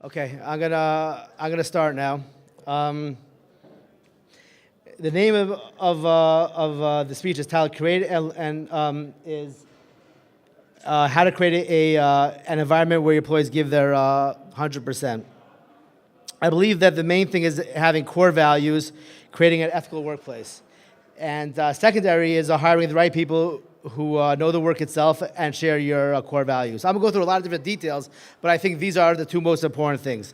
Okay, I'm gonna start now. The name of the speech is titled "Create" and is how to create an environment where your employees give their 100%. I believe that the main thing is having core values, creating an ethical workplace, and secondary is hiring the right people who know the work itself and share your core values. I'm gonna go through a lot of different details, but I think these are the two most important things.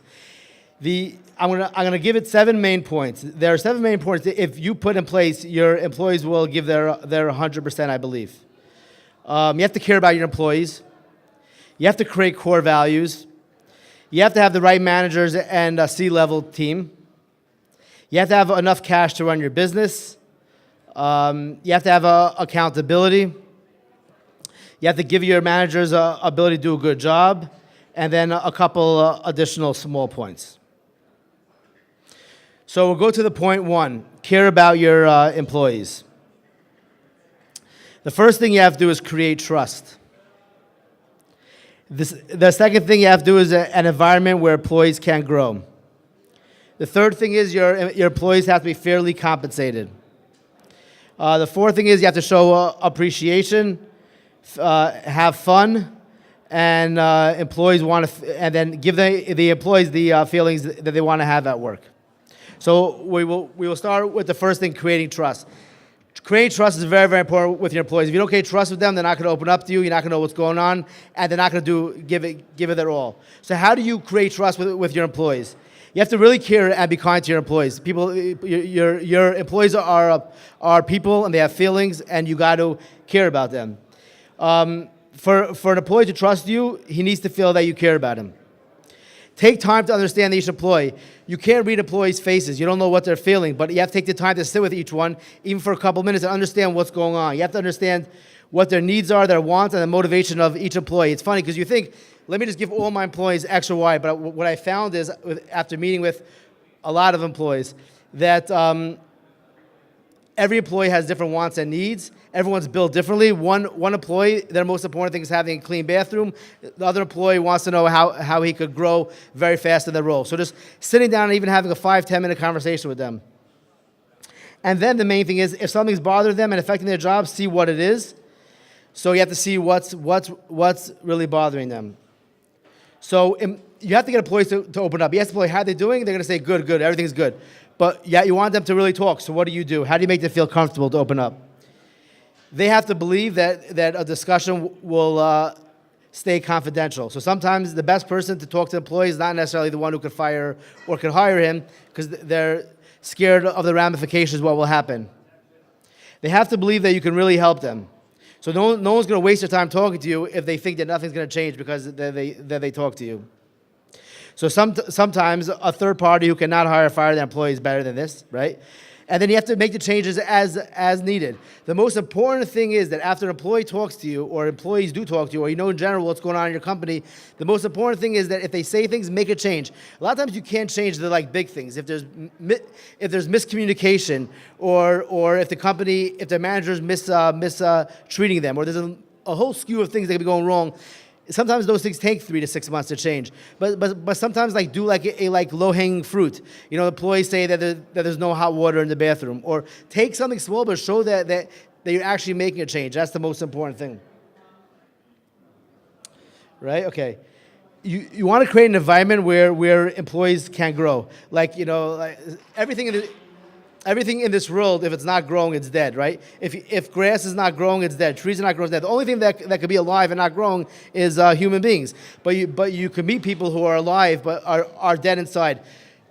I'm gonna give it 7 main points. There are 7 main points that if you put in place, your employees will give their 100%, I believe. You have to care about your employees. You have to create core values. You have to have the right managers and a C-level team. You have to have enough cash to run your business. You have to have accountability. You have to give your managers ability to do a good job. And then a couple additional small points. So we'll go to the point 1, care about your employees. The first thing you have to do is create trust. The second thing you have to do is an environment where employees can grow. The third thing is your employees have to be fairly compensated. The fourth thing is you have to show appreciation, have fun, and employees want to, and then give the employees the feelings that they want to have at work. So we will start with the first thing, creating trust. Creating trust is very, very important with your employees. If you don't create trust with them, they're not going to open up to you. You're not going to know what's going on, and they're not going to give it their all. So how do you create trust with your employees? You have to really care and be kind to your employees. Your employees are people, and they have feelings, and you got to care about them. For an employee to trust you, he needs to feel that you care about him. Take time to understand each employee. You can't read employees' faces. You don't know what they're feeling, but you have to take the time to sit with each one, even for a couple minutes, and understand what's going on. You have to understand what their needs are, their wants, and the motivation of each employee. It's funny because you think, let me just give all my employees X or Y, but what I found is, after meeting with a lot of employees, that every employee has different wants and needs. Everyone's built differently. One employee, their most important thing is having a clean bathroom. The other employee wants to know how he could grow very fast in their role. So just sitting down and even having a 5-10 minute conversation with them. And then the main thing is, if something's bothering them and affecting their job, see what it is. So you have to see what's really bothering them. So you have to get employees to open up. You ask the employee, how are they doing? They're going to say, good, everything's good. But yeah, you want them to really talk. So what do? How do you make them feel comfortable to open up? They have to believe that a discussion will stay confidential. So sometimes the best person to talk to employees is not necessarily the one who could fire or could hire him, because they're scared of the ramifications, what will happen. They have to believe that you can really help them. So no one's going to waste their time talking to you if they think that nothing's going to change because they talk to you. So sometimes a third party who cannot hire or fire their employee is better than this, right? And then you have to make the changes as needed. The most important thing is that after an employee talks to you, or employees do talk to you, or you know in general what's going on in your company, the most important thing is that if they say things, make a change. A lot of times you can't change the big things. If there's miscommunication, or if their manager's mistreating them, or there's a whole slew of things that can be going wrong. Sometimes those things take 3 to 6 months to change, but sometimes do a low-hanging fruit. You know, employees say that there's no hot water in the bathroom, or take something small but show that you're actually making a change. That's the most important thing, right? Okay, you want to create an environment where employees can grow. Everything in this world, if it's not growing, it's dead, right? If grass is not growing, it's dead. Trees are not growing, it's dead. The only thing that could be alive and not growing is human beings. But you can meet people who are alive but are dead inside.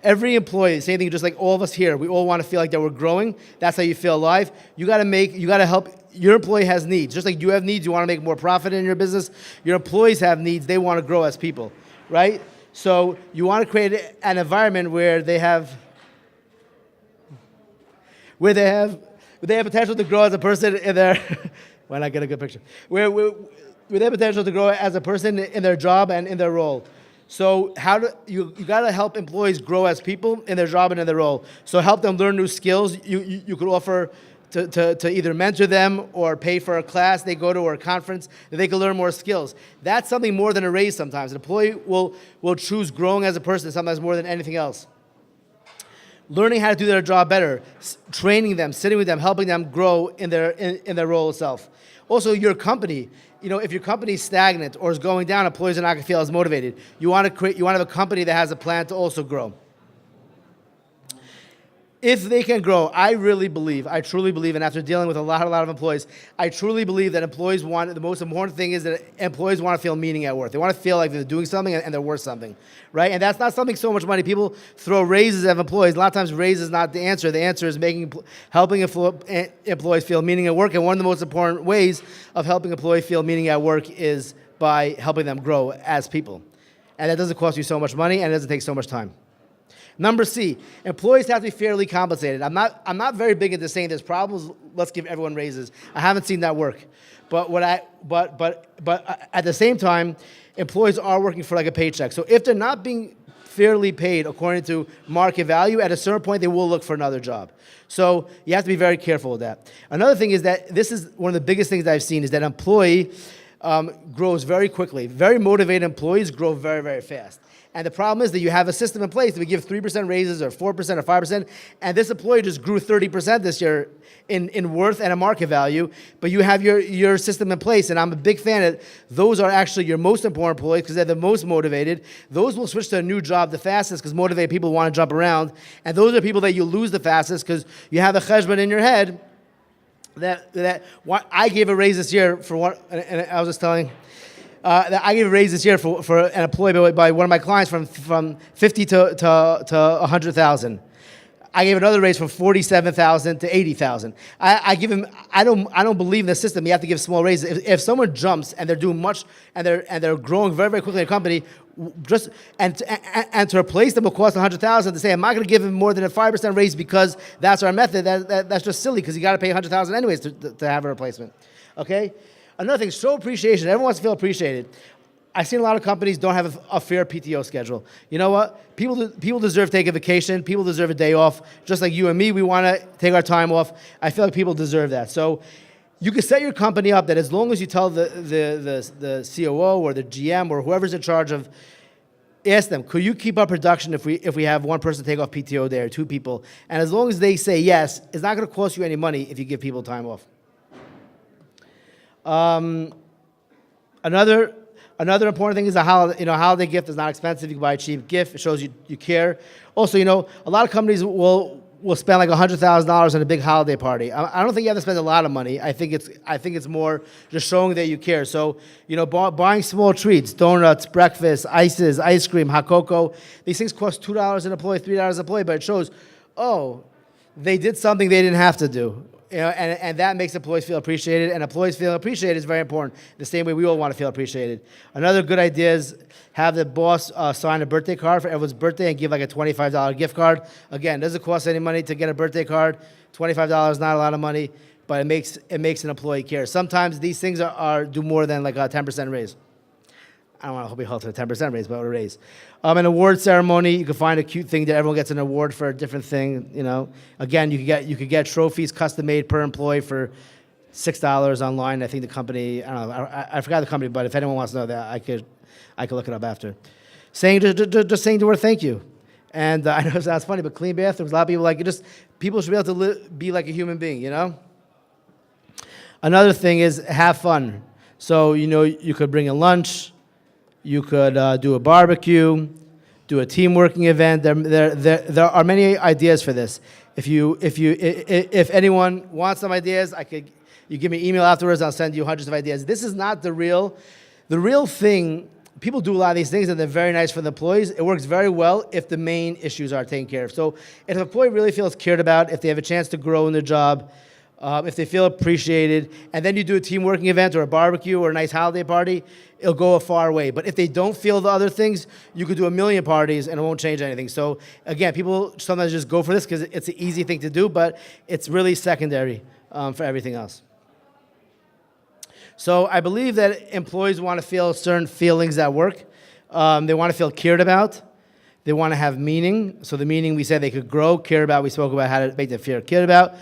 Every employee, same thing, just like all of us here, we all want to feel like that we're growing. That's how you feel alive. You got to help. Your employee has needs. Just like you have needs, you want to make more profit in your business. Your employees have needs. They want to grow as people, right? So you want to create an environment where they have potential to grow as a person in their why not get a good picture? Where they have potential to grow as a person in their job and in their role. So you got to help employees grow as people in their job and in their role. So help them learn new skills. You could offer to either mentor them or pay for a class they go to or a conference that they can learn more skills. That's something more than a raise sometimes. An employee will choose growing as a person sometimes more than anything else. Learning how to do their job better, training them, sitting with them, helping them grow in their role itself. Also, your company, if your company is stagnant or is going down, employees are not going to feel as motivated. You want to have a company that has a plan to also grow. If they can grow, I truly believe, and after dealing with a lot of employees, I truly believe that the most important thing is that employees want to feel meaning at work. They want to feel like they're doing something and they're worth something, right? And that's not something so much money. People throw raises at employees. A lot of times raises is not the answer. The answer is helping employees feel meaning at work. And one of the most important ways of helping employees feel meaning at work is by helping them grow as people. And that doesn't cost you so much money and it doesn't take so much time. Number C, employees have to be fairly compensated. I'm not very big into saying there's problems, let's give everyone raises. I haven't seen that work. But at the same time, employees are working for like a paycheck. So if they're not being fairly paid according to market value, at a certain point they will look for another job. So you have to be very careful with that. Another thing is that this is one of the biggest things that I've seen is that an employee grows very quickly. Very motivated employees grow very, very fast. And the problem is that you have a system in place that we give 3% raises or 4% or 5%, and this employee just grew 30% this year in worth and a market value, but you have your system in place, and I'm a big fan of those are actually your most important employees because they're the most motivated. Those will switch to a new job the fastest because motivated people want to jump around, and those are people that you lose the fastest because you have a cheshbon in your head that I gave a raise this year for one, and I was just telling that I gave a raise this year for an employee by one of my clients from 50 to 100,000. I gave another raise from 47,000 to 80,000. I give him. I don't believe in the system. You have to give small raises. If someone jumps and they're doing much and they're growing very, very quickly in a company, and to replace them will cost 100,000. To say I'm not going to give him more than a 5% raise because that's our method. That's just silly because you got to pay 100,000 anyways to have a replacement. Okay. Another thing, show appreciation. Everyone wants to feel appreciated. I've seen a lot of companies don't have a fair PTO schedule. You know what? People deserve to take a vacation. People deserve a day off. Just like you and me, we want to take our time off. I feel like people deserve that. So you can set your company up that as long as you tell the COO or the GM or whoever's in charge of, ask them, could you keep up production if we have one person take off PTO day or two people? And as long as they say yes, it's not going to cost you any money if you give people time off. Another important thing is a holiday gift is not expensive. You can buy a cheap gift. It shows you care. Also, a lot of companies will spend like $100,000 on a big holiday party. I don't think you have to spend a lot of money. I think it's more just showing that you care. So, buying small treats, donuts, breakfast, ices, ice cream, hot cocoa. These things cost $2 an employee, $3 an employee, but it shows, they did something they didn't have to do. And that makes employees feel appreciated, and employees feeling appreciated is very important, the same way we all want to feel appreciated. Another good idea is have the boss sign a birthday card for everyone's birthday and give like a $25 gift card. Again, it doesn't cost any money to get a birthday card. $25 is not a lot of money, but it makes an employee care. Sometimes these things do more than like a 10% raise. I don't want to be held to a 10% raise, but a raise. An award ceremony, you can find a cute thing that everyone gets an award for a different thing. Again, you could get trophies custom made per employee for $6 online. I think the company, I don't know, I forgot the company, but if anyone wants to know that, I could look it up after. Just saying to her thank you. And I know it sounds funny, but clean bathrooms. A lot of people people should be able to be like a human being. Another thing is have fun. So you could bring a lunch. You could do a barbecue, do a team working event. There are many ideas for this. If anyone wants some ideas, you give me an email afterwards. I'll send you hundreds of ideas. This is not the real thing. People do a lot of these things and they're very nice for the employees. It works very well if the main issues are taken care of. So if an employee really feels cared about, if they have a chance to grow in their job, if they feel appreciated, and then you do a team working event or a barbecue or a nice holiday party, it'll go a far way. But if they don't feel the other things, you could do a million parties and it won't change anything. So again, people sometimes just go for this because it's an easy thing to do, but it's really secondary for everything else. So I believe that employees want to feel certain feelings at work. They want to feel cared about. They want to have meaning. So the meaning we said they could grow, care about. We spoke about how to make them feel cared about.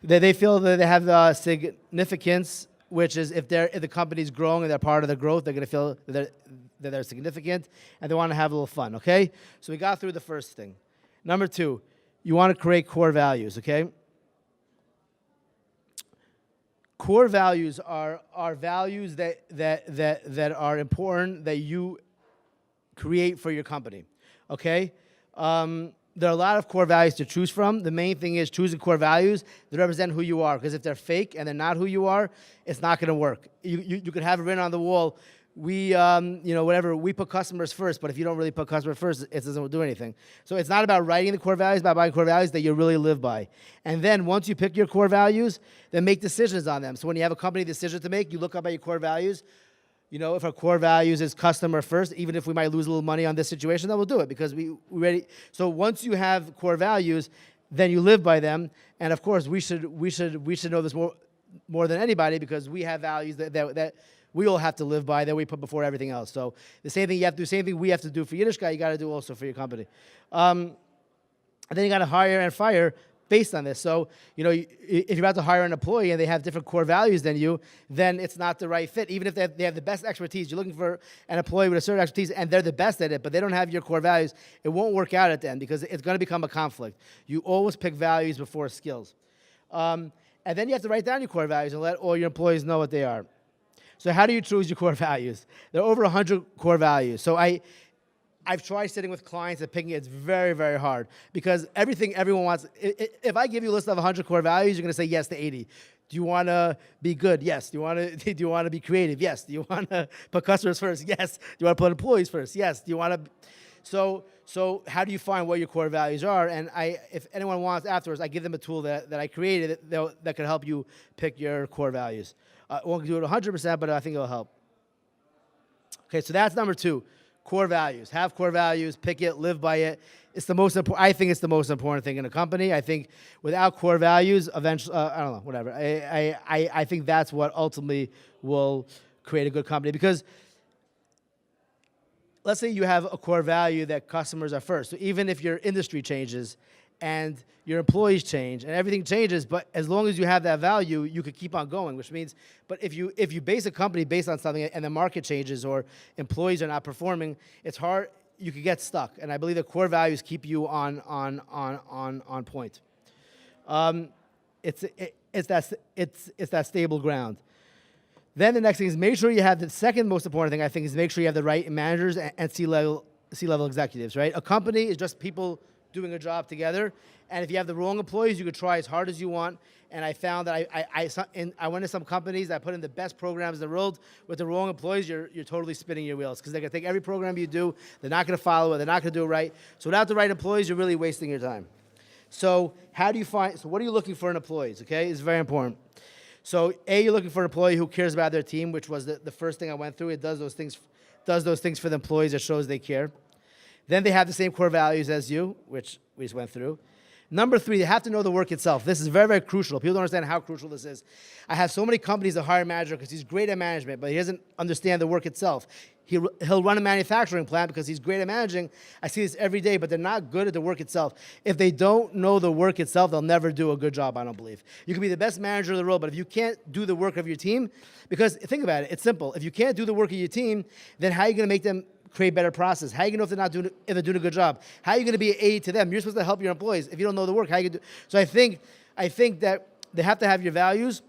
They feel that they have significance, which is if the company's growing and they're part of the growth, they're going to feel that they're significant, and they want to have a little fun, okay? So we got through the first thing. Number 2, you want to create core values, okay? Core values are values that are important that you create for your company, okay? There are a lot of core values to choose from. The main thing is choosing core values that represent who you are, because if they're fake and they're not who you are, it's not going to work. You could have it written on the wall, whatever, we put customers first, but if you don't really put customers first, it doesn't do anything. So it's not about writing the core values, it's about buying core values that you really live by. And then once you pick your core values, then make decisions on them. So when you have a company decision to make, you look up at your core values. If our core values is customer first, even if we might lose a little money on this situation, then we'll do it because we ready. So once you have core values, then you live by them. And of course, we should know this more than anybody, because we have values that we all have to live by, that we put before everything else. So the same thing you have to do, same thing we have to do for Yiddishkeit, you got to do also for your company. And then you got to hire and fire based on this. So, if you're about to hire an employee and they have different core values than you, then it's not the right fit. Even if they have the best expertise, you're looking for an employee with a certain expertise and they're the best at it, but they don't have your core values, it won't work out at the end because it's going to become a conflict. You always pick values before skills. And then you have to write down your core values and let all your employees know what they are. So how do you choose your core values? There are over 100 core values. So I've tried sitting with clients and picking it. It's very, very hard because everyone wants. If I give you a list of 100 core values, you're going to say yes to 80. Do you want to be good? Yes. Do you want to be creative? Yes. Do you want to put customers first? Yes. Do you want to put employees first? Yes. Do you want to? So how do you find what your core values are? And if anyone wants afterwards, I give them a tool that I created that can help you pick your core values. I won't do it 100%, but I think it'll help. Okay, so that's number 2. Core values. Have core values, pick it, live by it. It's the most important. I think it's the most important thing in a company. I think without core values, eventually, I don't know, whatever. I think that's what ultimately will create a good company. Because let's say you have a core value that customers are first. So even if your industry changes and your employees change and everything changes, but as long as you have that value, you could keep on going, which means, but if you base a company based on something and the market changes or employees are not performing, it's hard, you could get stuck. And I believe the core values keep you on point. It's that stable ground. Then the next thing is make sure you have the second most important thing, I think, is make sure you have the right managers and C-level executives, right? A company is just people doing a job together, and if you have the wrong employees, you could try as hard as you want. And I found that I went to some companies, I put in the best programs in the world. With the wrong employees, you're totally spinning your wheels because they're going to take every program you do, they're not going to follow it, they're not going to do it right. So without the right employees, you're really wasting your time. So what are you looking for in employees, okay? It's very important. So you're looking for an employee who cares about their team, which was the first thing I went through. It does those things for the employees. It shows they care. Then they have the same core values as you, which we just went through. Number 3, they have to know the work itself. This is very, very crucial. People don't understand how crucial this is. I have so many companies that hire a manager because he's great at management, but he doesn't understand the work itself. He'll run a manufacturing plant because he's great at managing. I see this every day, but they're not good at the work itself. If they don't know the work itself, they'll never do a good job, I don't believe. You can be the best manager in the world, but if you can't do the work of your team, because think about it, it's simple. If you can't do the work of your team, then how are you going to make them create better process? How are you going to know if they're doing a good job? How are you going to be an aid to them? You're supposed to help your employees. If you don't know the work, how are you going to do? So I think that they have to have your values,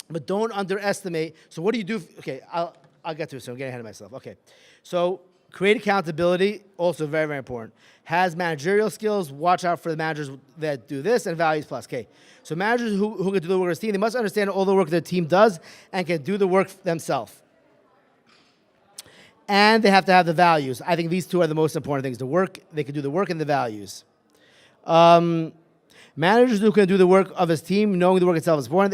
but don't underestimate. So what do you do? Okay, I'll get to it soon. I'm getting ahead of myself. Okay, so create accountability, also very, very important. Has managerial skills. Watch out for the managers that do this, and values plus. Okay, so managers who can do the work of their team, they must understand all the work their team does and can do the work themselves. And they have to have the values. I think these two are the most important things. The work, they can do the work and the values. Managers who can do the work of his team, knowing the work itself is important.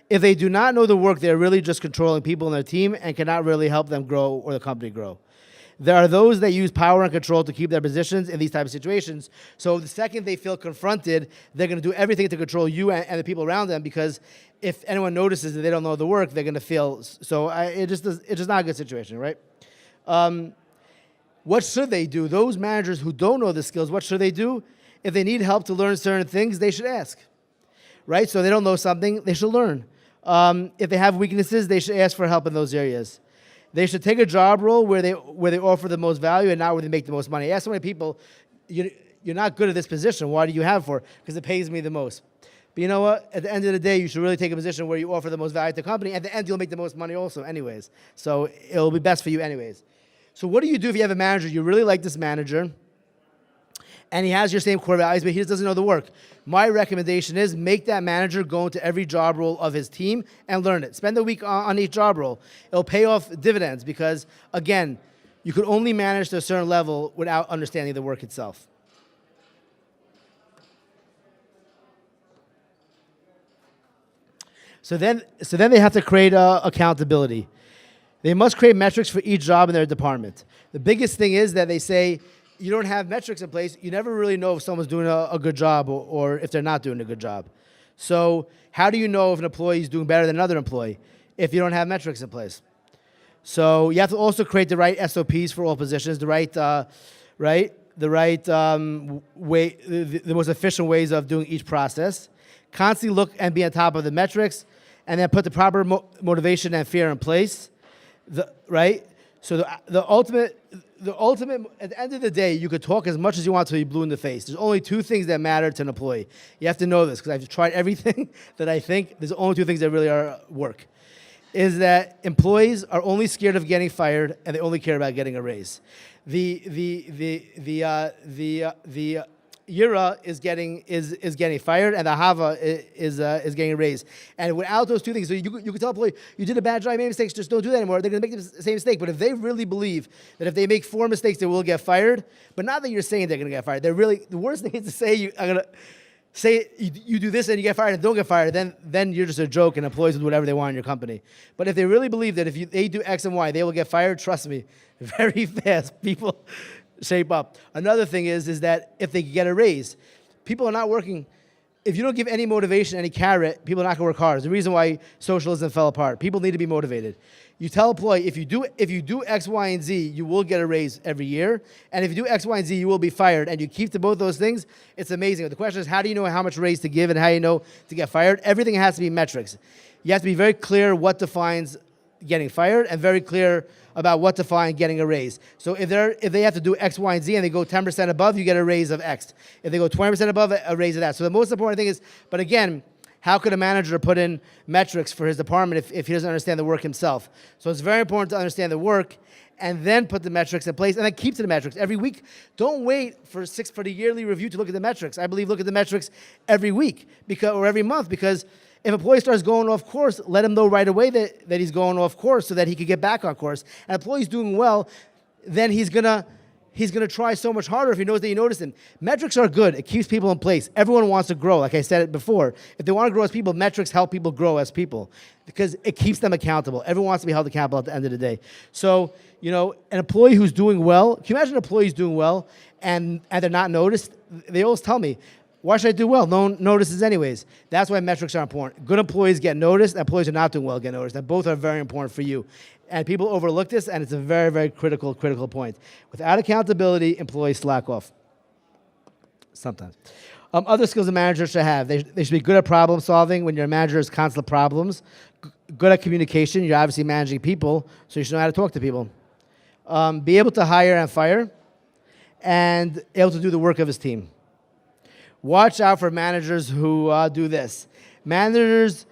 If they do not know the work, they're really just controlling people in their team and cannot really help them grow or the company grow. There are those that use power and control to keep their positions in these types of situations. So the second they feel confronted, they're going to do everything to control you and the people around them, because if anyone notices that they don't know the work, they're going to feel. So it's just not a good situation, right? What should they do? Those managers who don't know the skills, what should they do? If they need help to learn certain things, they should ask. right? So they don't know something, they should learn. If they have weaknesses, they should ask for help in those areas. They should take a job role where they offer the most value and not where they make the most money. I ask so many people, you're not good at this position. Why do you have it for? Because it pays me the most. But you know what? At the end of the day, you should really take a position where you offer the most value to the company. At the end, you'll make the most money also anyways. So it'll be best for you anyways. So what do you do if you have a manager, you really like this manager, and he has your same core values, but he just doesn't know the work? My recommendation is make that manager go into every job role of his team and learn it. Spend a week on each job role. It'll pay off dividends because, again, you could only manage to a certain level without understanding the work itself. So then they have to create accountability. They must create metrics for each job in their department. The biggest thing is that they say, you don't have metrics in place, you never really know if someone's doing a good job or if they're not doing a good job. So how do you know if an employee is doing better than another employee if you don't have metrics in place? So you have to also create the right SOPs for all positions, the most efficient ways of doing each process. Constantly look and be on top of the metrics, and then put the proper motivation and fear in place. So the ultimate, at the end of the day, you could talk as much as you want till you're blue in the face. There's only two things that matter to an employee. You have to know this, because I've tried everything that I think. There's only two things that really work. Is that employees are only scared of getting fired, and they only care about getting a raise. The Yira is getting fired, and the Hava is getting raised. And without those two things, so you can tell an employee, you did a bad job, you made mistakes, just don't do that anymore. They're going to make the same mistake. But if they really believe that if they make 4 mistakes, they will get fired, but not that you're saying they're going to get fired. They're really, the worst thing is to say you do this and you get fired and don't get fired, then you're just a joke and employees will do whatever they want in your company. But if they really believe that if they do X and Y, they will get fired, trust me, very fast people shape up. Another thing is that if they get a raise, people are not working. If you don't give any motivation, any carrot, people are not going to work hard. It's the reason why socialism fell apart. People need to be motivated. You tell an employee, if you do X, Y, and Z, you will get a raise every year. And if you do X, Y, and Z, you will be fired. And you keep to both those things, it's amazing. The question is, how do you know how much raise to give and how you know to get fired? Everything has to be metrics. You have to be very clear what defines getting fired and very clear about what defines getting a raise. So if they have to do X, Y, and Z and they go 10% above, you get a raise of X. If they go 20% above, a raise of that. So the most important thing is, but again, how could a manager put in metrics for his department if he doesn't understand the work himself? So it's very important to understand the work and then put the metrics in place and then keep to the metrics every week. Don't wait for the yearly review to look at the metrics. I believe look at the metrics every week or every month, because if a employee starts going off course, let him know right away that he's going off course so that he could get back on course. And if an employee's doing well, then he's gonna try so much harder if he knows that you notice him. Metrics are good. It keeps people in place. Everyone wants to grow, like I said it before. If they want to grow as people, metrics help people grow as people because it keeps them accountable. Everyone wants to be held accountable at the end of the day. So, an employee who's doing well, can you imagine an employee who's doing well and they're not noticed? They always tell me, why should I do well? No one notices anyways. That's why metrics are important. Good employees get noticed, employees who are not doing well get noticed. And both are very important for you. And people overlook this, and it's a very, very critical point. Without accountability, employees slack off. Sometimes. Other skills a manager should have. They should be good at problem solving when your manager has constant problems. Good at communication. You're obviously managing people, so you should know how to talk to people. Be able to hire and fire, and able to do the work of his team. Watch out for managers who do this. Some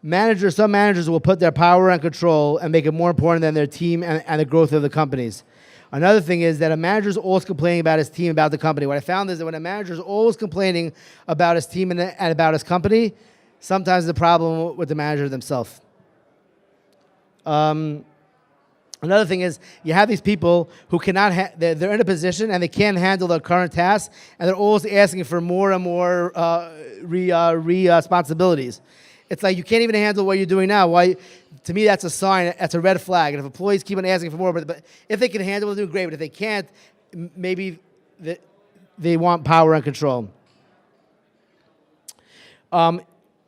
managers will put their power and control and make it more important than their team and the growth of the companies. Another thing is that a manager is always complaining about his team, about the company. What I found is that when a manager is always complaining about his team and about his company, sometimes the problem with the manager themselves. Another thing is you have these people who cannot, they're in a position and they can't handle their current tasks, and they're always asking for more and more responsibilities. It's like you can't even handle what you're doing now. Why? To me, that's a sign, that's a red flag. And if employees keep on asking for more, but if they can handle it, they're doing great. But if they can't, maybe they want power and control.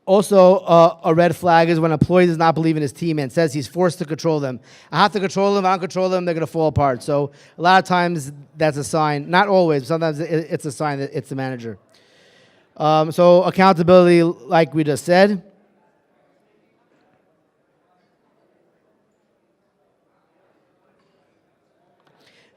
Also, a red flag is when an employee does not believe in his team and says he's forced to control them. I have to control them. If I don't control them, they're going to fall apart. So a lot of times that's a sign. Not always. But sometimes it's a sign that it's the manager. So accountability, like we just said.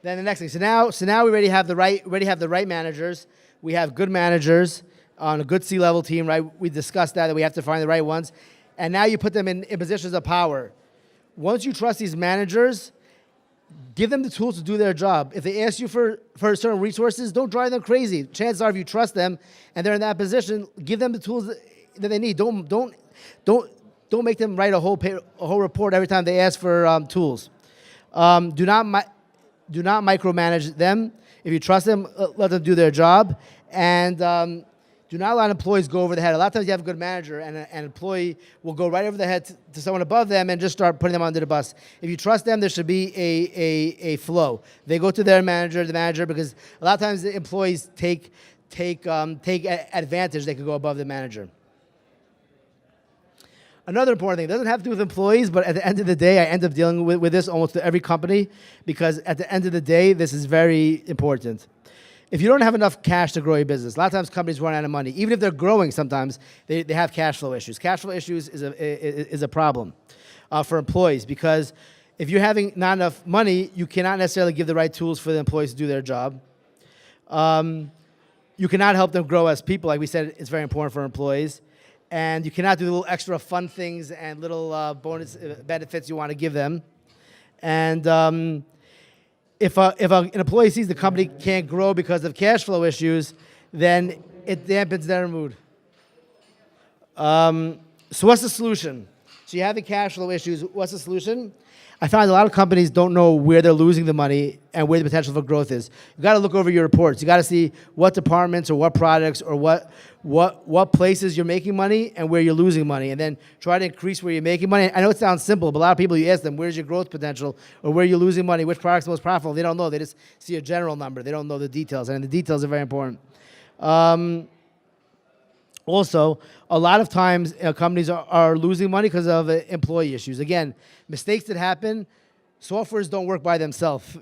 Then the next thing. So now we already have the right managers. We have good managers on a good C-level team, right? We discussed that we have to find the right ones. And now you put them in positions of power. Once you trust these managers, give them the tools to do their job. If they ask you for certain resources, don't drive them crazy. Chances are, if you trust them and they're in that position, give them the tools that they need. Don't make them write a whole report every time they ask for tools. Do not micromanage them. If you trust them, let them do their job. And do not let employees go over the head. A lot of times you have a good manager and an employee will go right over the head to someone above them and just start putting them under the bus. If you trust them, there should be a flow. They go to the manager, because a lot of times the employees take advantage. They could go above the manager. Another important thing, it doesn't have to do with employees, but at the end of the day, I end up dealing with this almost to every company, because at the end of the day, this is very important. If you don't have enough cash to grow your business, a lot of times companies run out of money. Even if they're growing, sometimes they have cash flow issues. Cash flow issues is a problem for employees, because if you're having not enough money, you cannot necessarily give the right tools for the employees to do their job. You cannot help them grow as people. Like we said, it's very important for employees. And you cannot do the little extra fun things and little bonus benefits you want to give them. And if an employee sees the company can't grow because of cash flow issues, then it dampens their mood. So what's the solution? So you have the cash flow issues. What's the solution? I find a lot of companies don't know where they're losing the money and where the potential for growth is. You got to look over your reports. You got to see what departments or what products or what places you're making money and where you're losing money, and then try to increase where you're making money. I know it sounds simple, but a lot of people, you ask them, where's your growth potential or where you're losing money, which product's most profitable? They don't know. They just see a general number. They don't know the details, and the details are very important. Also, a lot of times companies are losing money because of employee issues. Again, mistakes that happen, softwares don't work by themselves.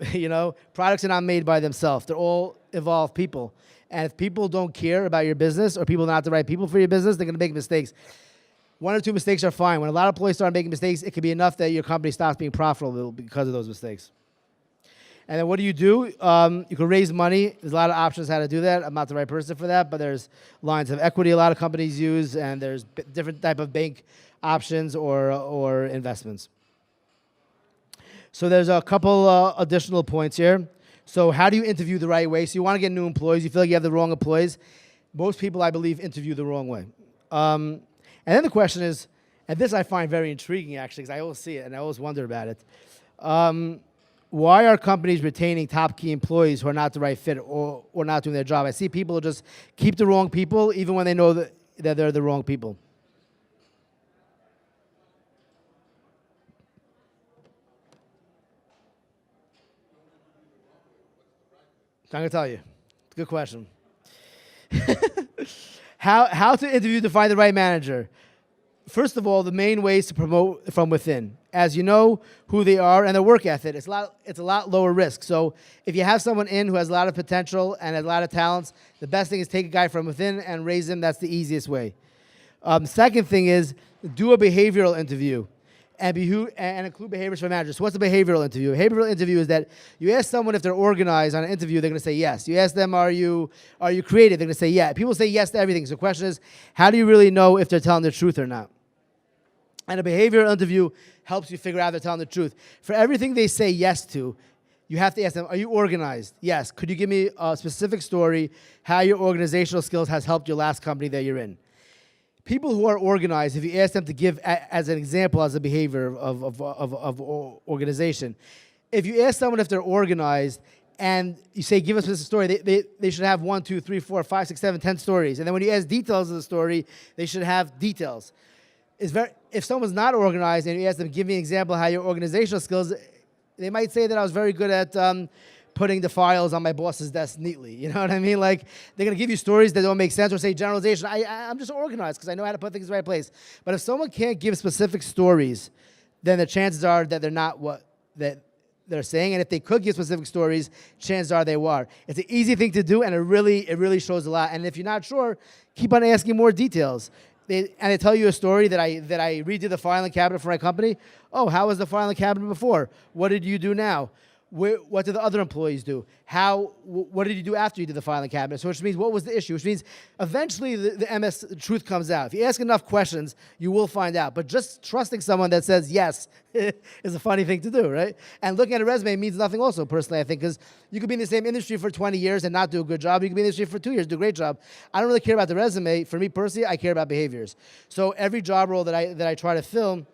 Products are not made by themselves. They're all evolved people. And if people don't care about your business, or people are not the right people for your business, they're going to make mistakes. 1 or 2 mistakes are fine. When a lot of employees start making mistakes, it can be enough that your company stops being profitable because of those mistakes. And then what do? You can raise money. There's a lot of options how to do that. I'm not the right person for that, but there's lines of equity a lot of companies use, and there's different type of bank options or investments. So there's a couple additional points here. So how do you interview the right way? So you want to get new employees. You feel like you have the wrong employees. Most people, I believe, interview the wrong way. And then the question is, and this I find very intriguing, actually, because I always see it and I always wonder about it. Why are companies retaining top key employees who are not the right fit or not doing their job? I see people who just keep the wrong people even when they know that they're the wrong people. I'm going to tell you. Good question. How to interview to find the right manager? First of all, the main way is to promote from within. As you know who they are and their work ethic, it's a lot lower risk. So if you have someone in who has a lot of potential and has a lot of talents, the best thing is take a guy from within and raise him. That's the easiest way. Second thing is do a behavioral interview and include behaviors for managers. So what's a behavioral interview? A behavioral interview is that you ask someone if they're organized on an interview, they're going to say yes. You ask them, are you creative? They're going to say yeah. People say yes to everything. So the question is, how do you really know if they're telling the truth or not? And a behavioral interview helps you figure out if they're telling the truth. For everything they say yes to, you have to ask them, are you organized? Yes. Could you give me a specific story how your organizational skills has helped your last company that you're in? People who are organized, if you ask them to give as an example, as a behavior of organization, if you ask someone if they're organized and you say, give us a story, they should have 1, 2, 3, 4, 5, 6, 7, 10 stories. And then when you ask details of the story, they should have details. If someone's not organized and you ask them, give me an example of how your organizational skills, they might say that I was very good at putting the files on my boss's desk neatly. You know what I mean? Like, they're going to give you stories that don't make sense or say generalization. I'm just organized because I know how to put things in the right place. But if someone can't give specific stories, then the chances are that they're they're saying, and if they could give specific stories, chances are they were. It's an easy thing to do, and it really shows a lot. And if you're not sure, keep on asking more details. They tell you a story that I redid the filing cabinet for my company. Oh, how was the filing cabinet before? What did you do now? What did the other employees do? What did you do after you did the filing cabinet? So which means, what was the issue? Which means eventually the MS truth comes out. If you ask enough questions, you will find out. But just trusting someone that says yes is a funny thing to do, right? And looking at a resume means nothing also, personally, I think, because you could be in the same industry for 20 years and not do a good job. You could be in the industry for 2 years, do a great job. I don't really care about the resume. For me personally, I care about behaviors. So every job role that I try to fill,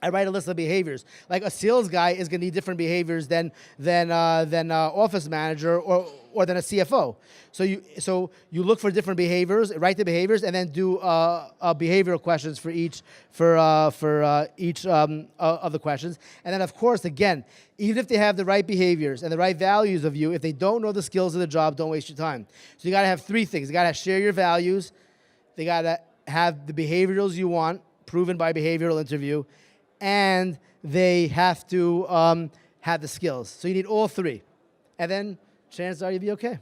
I write a list of behaviors. Like a sales guy is going to need different behaviors than office manager or than a CFO. So you look for different behaviors, write the behaviors, and then do behavioral questions for each of the questions. And then, of course, again, even if they have the right behaviors and the right values of you, if they don't know the skills of the job, don't waste your time. So you got to have three things. You got to share your values. They got to have the behaviorals you want, proven by behavioral interview. And they have to have the skills. So you need all three. And then chances are you'll be okay.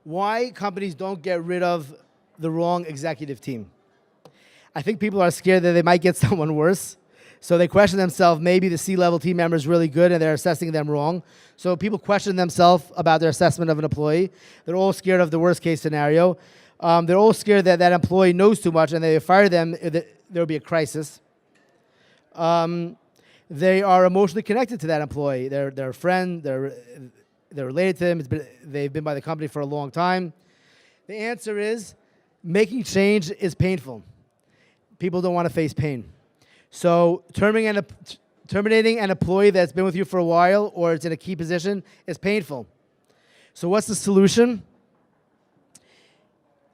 Why companies don't get rid of the wrong executive team? I think people are scared that they might get someone worse. So they question themselves, maybe the C-level team member is really good and they're assessing them wrong. So people question themselves about their assessment of an employee. They're all scared of the worst case scenario. They're all scared that that employee knows too much and they fire them, there will be a crisis. They are emotionally connected to that employee. They're a friend. They're related to them. They've been by the company for a long time. The answer is making change is painful. People don't want to face pain. So terminating an employee that's been with you for a while or it's in a key position is painful. So what's the solution?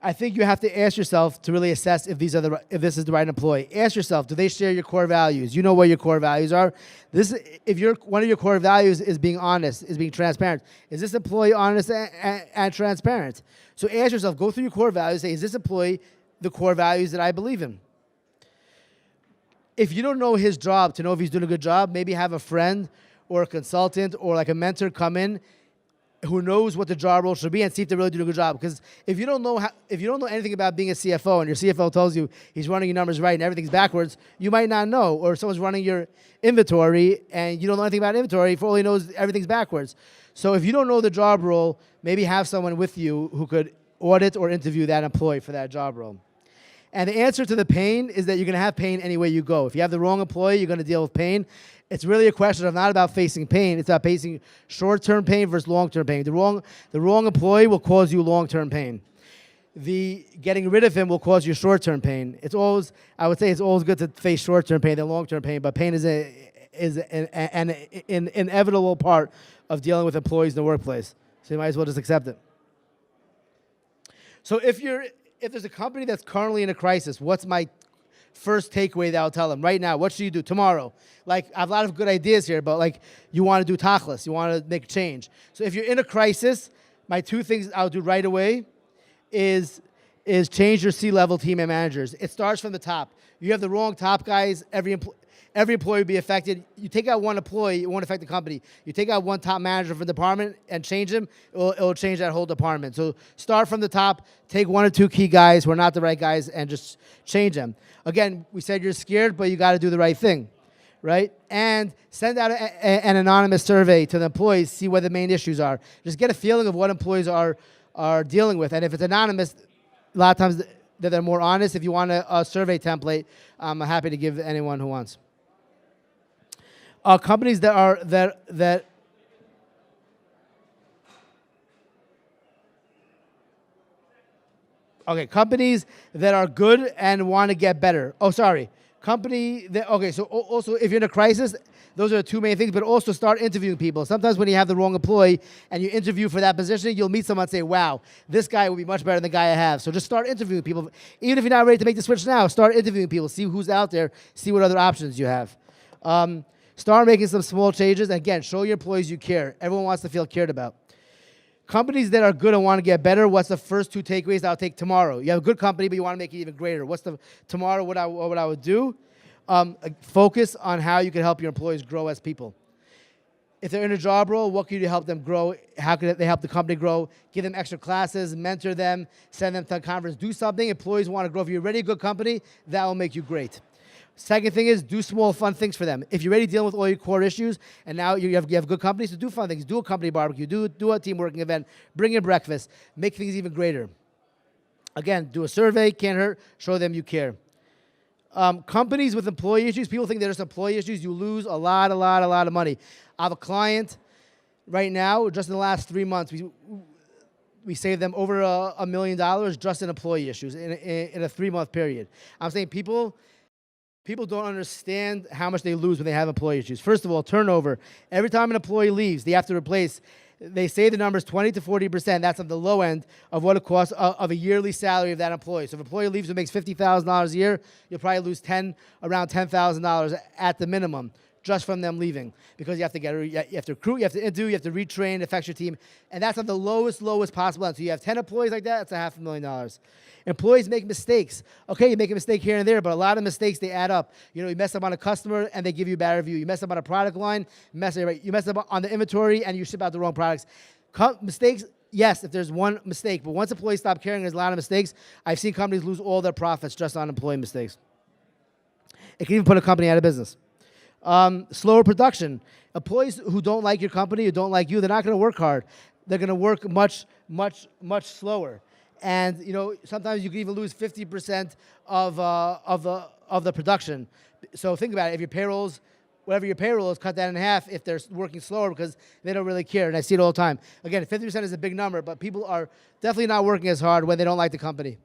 I think you have to ask yourself to really assess if this is the right employee. Ask yourself, do they share your core values? You know what your core values are. If one of your core values is being honest, is being transparent, is this employee honest and transparent? So ask yourself, go through your core values, say, is this employee the core values that I believe in? If you don't know his job to know if he's doing a good job, maybe have a friend or a consultant or like a mentor come in who knows what the job role should be and see if they really do a good job. Because if you don't know anything about being a CFO and your CFO tells you he's running your numbers right and everything's backwards, you might not know. Or someone's running your inventory and you don't know anything about inventory, for all he knows everything's backwards. So if you don't know the job role, maybe have someone with you who could audit or interview that employee for that job role. And the answer to the pain is that you're going to have pain any way you go. If you have the wrong employee, you're going to deal with pain. It's really a question of not about facing pain. It's about facing short-term pain versus long-term pain. The wrong employee will cause you long-term pain. Getting rid of him will cause you short-term pain. I would say it's always good to face short-term pain than long-term pain, but pain is an inevitable part of dealing with employees in the workplace. So you might as well just accept it. So if there's a company that's currently in a crisis, what's my first takeaway that I'll tell them right now? What should you do tomorrow? Like, I have a lot of good ideas here, but like, you want to do tachlis, you want to make a change. So if you're in a crisis, my two things I'll do right away is change your C-level team and managers. It starts from the top. You have the wrong top guys, every employee will be affected. You take out one employee, it won't affect the company. You take out one top manager from the department and change him, it'll change that whole department. So start from the top, take one or two key guys who are not the right guys and just change them. Again, we said you're scared, but you got to do the right thing, right? And send out an anonymous survey to the employees, see what the main issues are. Just get a feeling of what employees are dealing with. And if it's anonymous, a lot of times they're more honest. If you want a survey template, I'm happy to give anyone who wants. Companies that companies that are good and want to get better. So also if you're in a crisis, those are the two main things, but also start interviewing people. Sometimes when you have the wrong employee and you interview for that position, you'll meet someone and say, wow, this guy will be much better than the guy I have. So just start interviewing people. Even if you're not ready to make the switch now, start interviewing people. See who's out there. See what other options you have. Start making some small changes. Again, show your employees you care. Everyone wants to feel cared about. Companies that are good and want to get better, what's the first two takeaways I'll take tomorrow? You have a good company, but you want to make it even greater. What's the tomorrow, what I would do? Focus on how you can help your employees grow as people. If they're in a job role, what can you do to help them grow? How can they help the company grow? Give them extra classes, mentor them, send them to a conference. Do something employees want to grow. If you're already a good company, that will make you great. Second thing is do small, fun things for them. If you're already dealing with all your core issues and now you have good companies, so do fun things. Do a company barbecue. Do a team working event. Bring in breakfast. Make things even greater. Again, do a survey. Can't hurt. Show them you care. Companies with employee issues, people think there's employee issues. You lose a lot of money. I have a client right now, just in the last 3 months, we saved them over $1 million just in employee issues in a 3-month period. I'm saying people don't understand how much they lose when they have employee issues. First of all, turnover. Every time an employee leaves, they have to replace. They say the number is 20 to 40%. That's on the low end of what it costs of a yearly salary of that employee. So if an employee leaves who makes $50,000 a year, you'll probably lose around $10,000 at the minimum just from them leaving, because you have to recruit, you have to interview, you have to retrain, it affects your team, and that's on the lowest possible end. So you have 10 employees like that, that's $500,000. Employees make mistakes. Okay, you make a mistake here and there, but a lot of mistakes, they add up. You know, you mess up on a customer and they give you a bad review. You mess up on a product line, you mess up on the inventory and you ship out the wrong products. Mistakes, yes, if there's one mistake, but once employees stop caring, there's a lot of mistakes. I've seen companies lose all their profits just on employee mistakes. It can even put a company out of business. Slower production. Employees who don't like your company, who don't like you, they're not going to work hard. They're going to work much slower. And you know, sometimes you can even lose 50% of the production. So think about it. If whatever your payroll is, cut that in half if they're working slower because they don't really care. And I see it all the time. Again, 50% is a big number, but people are definitely not working as hard when they don't like the company.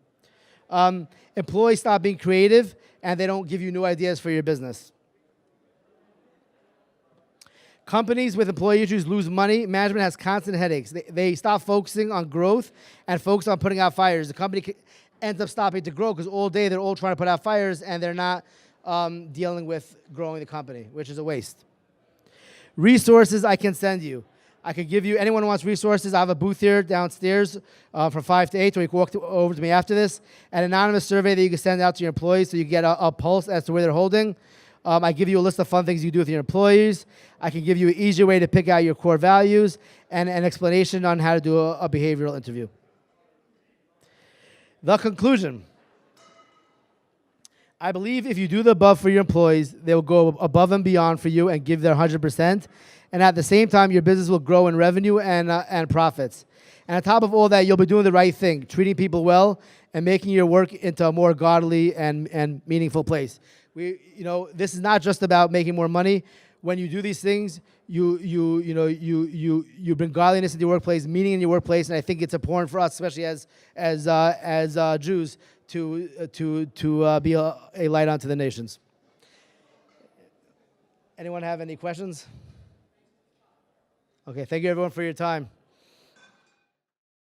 Employees stop being creative and they don't give you new ideas for your business. Companies with employee issues lose money. Management has constant headaches. They stop focusing on growth and focus on putting out fires. The company ends up stopping to grow because all day they're all trying to put out fires and they're not dealing with growing the company, which is a waste. Resources I can send you. I could give you, anyone who wants resources, I have a booth here downstairs from 5 to 8, or you can walk over to me after this. An anonymous survey that you can send out to your employees so you get a pulse as to where they're holding. I give you a list of fun things you do with your employees. I can give you an easier way to pick out your core values and an explanation on how to do a behavioral interview. The conclusion. I believe if you do the above for your employees, they will go above and beyond for you and give their 100%. And at the same time, your business will grow in revenue and profits. And on top of all that, you'll be doing the right thing, treating people well and making your work into a more godly and meaningful place. This is not just about making more money. When you do these things, you bring godliness into your workplace, meaning in your workplace, and I think it's important for us, especially as Jews, to be a light unto the nations. Anyone have any questions? Okay, thank you everyone for your time.